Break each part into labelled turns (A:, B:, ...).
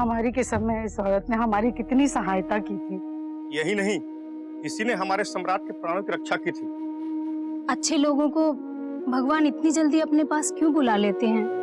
A: महामारी के समय इस औरत ने हमारी कितनी सहायता की थी।
B: यही नहीं, इसी ने हमारे सम्राट के प्राणों की रक्षा की थी।
C: अच्छे लोगों को भगवान इतनी जल्दी अपने पास क्यों बुला लेते हैं?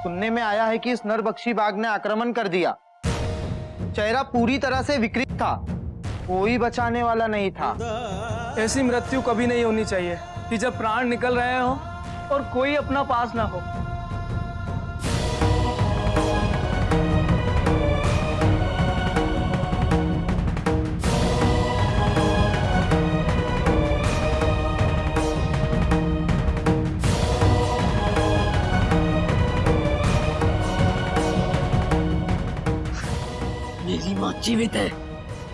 D: सुनने में आया है कि इस नरबख्शी बाघ ने आक्रमण कर दिया। चेहरा पूरी तरह से विकृत था, कोई बचाने वाला नहीं था।
E: ऐसी मृत्यु कभी नहीं होनी चाहिए कि जब प्राण निकल रहे हो और कोई अपना पास ना हो।
F: मेरी माँ जीवित है,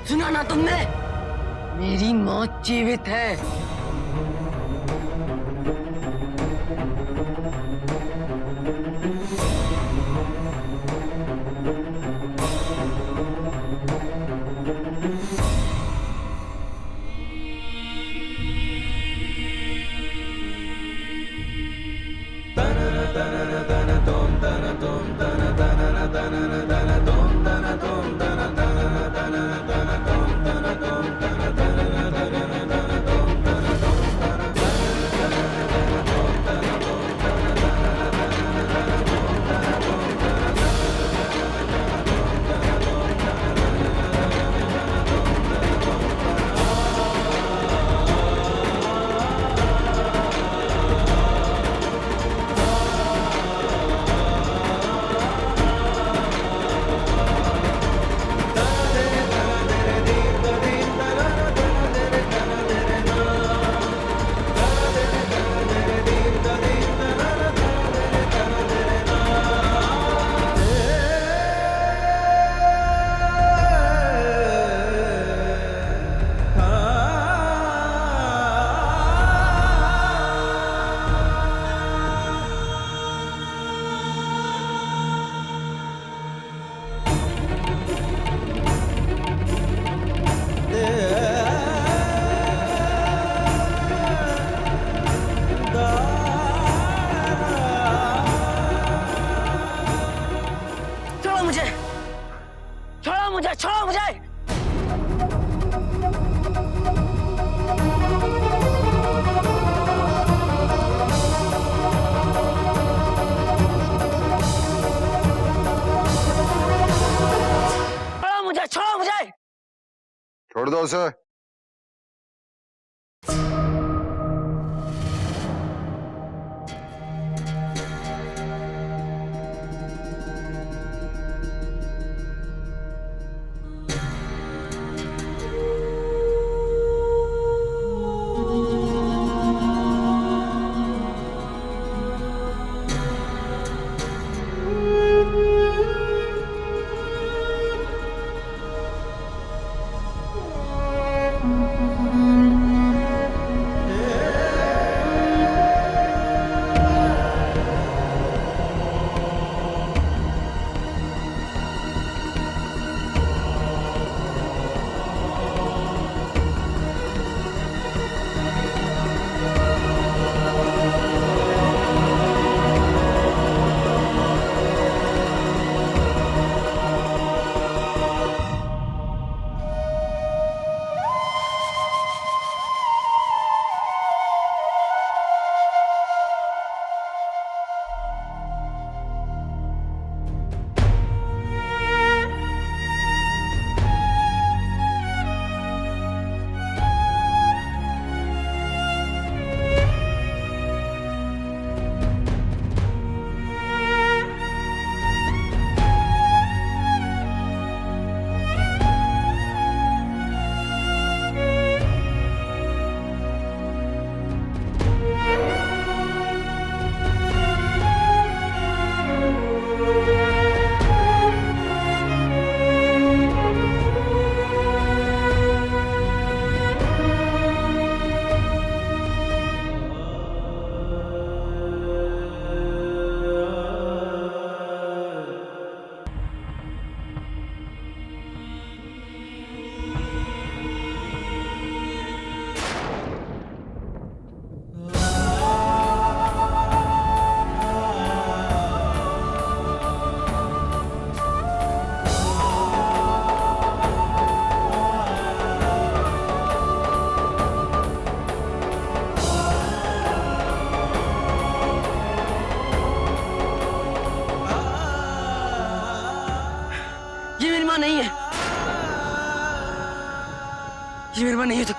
F: सुना ना तुमने? मेरी माँ जीवित है। छोड़ो मुझे। छोड़ो मुझे।
G: छोड़ दो उसे।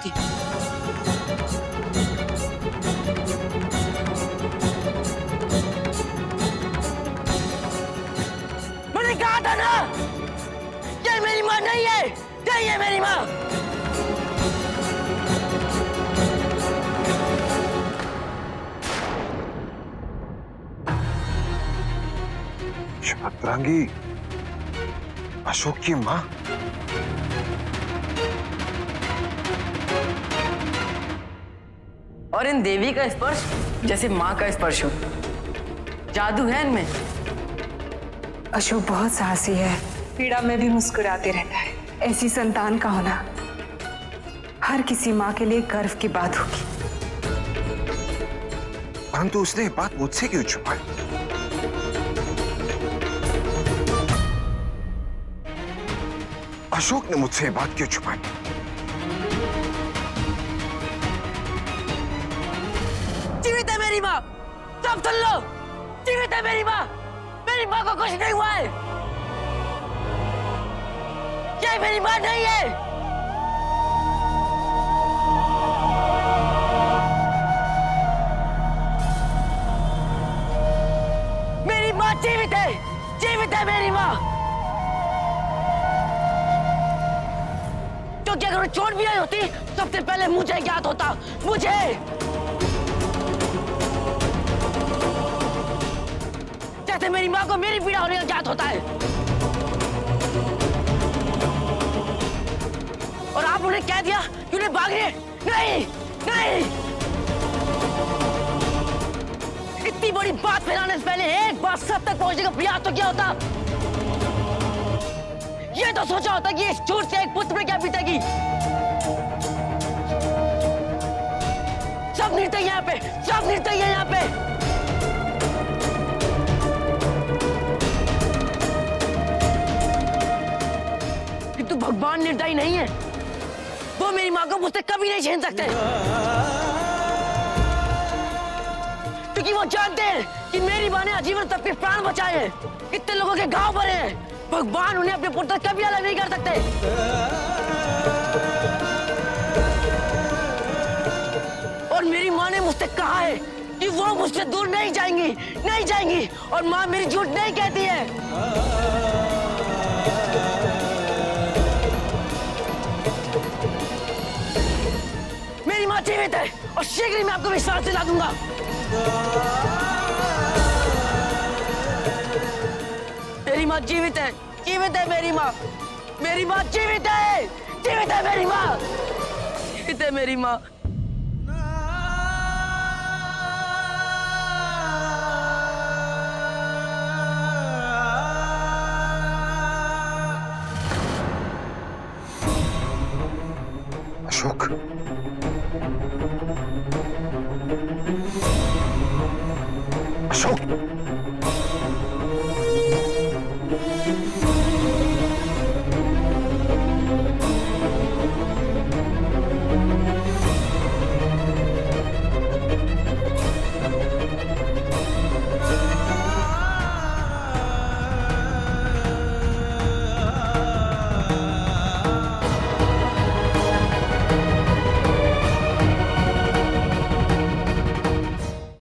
F: थी। मैंने कहा था ना, ये मेरी माँ नहीं है, नहीं है मेरी माँ।
G: छतरंगी, अशोक की माँ।
F: और इन देवी का स्पर्श जैसे माँ का स्पर्श हो। जादू है इनमें।
H: अशोक बहुत साहसी है, पीड़ा में भी मुस्कुराते रहता है। ऐसी संतान का होना हर किसी माँ के लिए गर्व की बात होगी।
G: परंतु उसने ये बात मुझसे क्यों छुपाई? अशोक ने मुझसे ये बात क्यों छुपाई?
F: जीवित है मेरी माँ, सब सुन लो। जीवित है मेरी माँ, मेरी माँ को कुछ नहीं हुआ है। ये मेरी माँ नहीं है। मेरी माँ जीवित है, जीवित है मेरी माँ। क्योंकि अगर वो चोट भी आई होती, सबसे पहले मुझे ज्ञात होता, मुझे। जैसे मेरी माँ को मेरी पीड़ा होने का ज्ञात होता है। और आप उन्हें कह दिया कि उन्हें भाग रही है। नहीं, नहीं। इतनी बड़ी बात फैलाने से पहले एक बार सब तक पहुंचने का प्रयास तो किया होता। ये तो सोचा होता कि इस झूठ से एक पुत्र में क्या बीतेगी। सब निर्दयी यहाँ पे, सब निर्दयी है यहाँ पे। किंतु भगवान निर्दयी नहीं है। वो मेरी माँ को मुझसे कभी नहीं छीन सकते, क्योंकि वो जानते हैं कि मेरी माँ ने आजीवन सबके प्राण बचाए हैं, कितने लोगों के घाव भरे हैं। भगवान उन्हें अपने पुत्र से कभी अलग नहीं कर सकते। और मेरी माँ ने मुझसे कहा है कि वो मुझसे दूर नहीं जाएंगी, नहीं जाएंगी। और माँ मेरी झूठ नहीं कहती है। मेरी माँ जीवित है और शीघ्र ही मैं आपको विश्वास दिला दूंगा। मेरी माँ जीवित है, जीवित है मेरी माँ। मेरी माँ जीवित है, जीवित है मेरी माँ, जीवित है मेरी माँ।
G: अशोक, अशोक।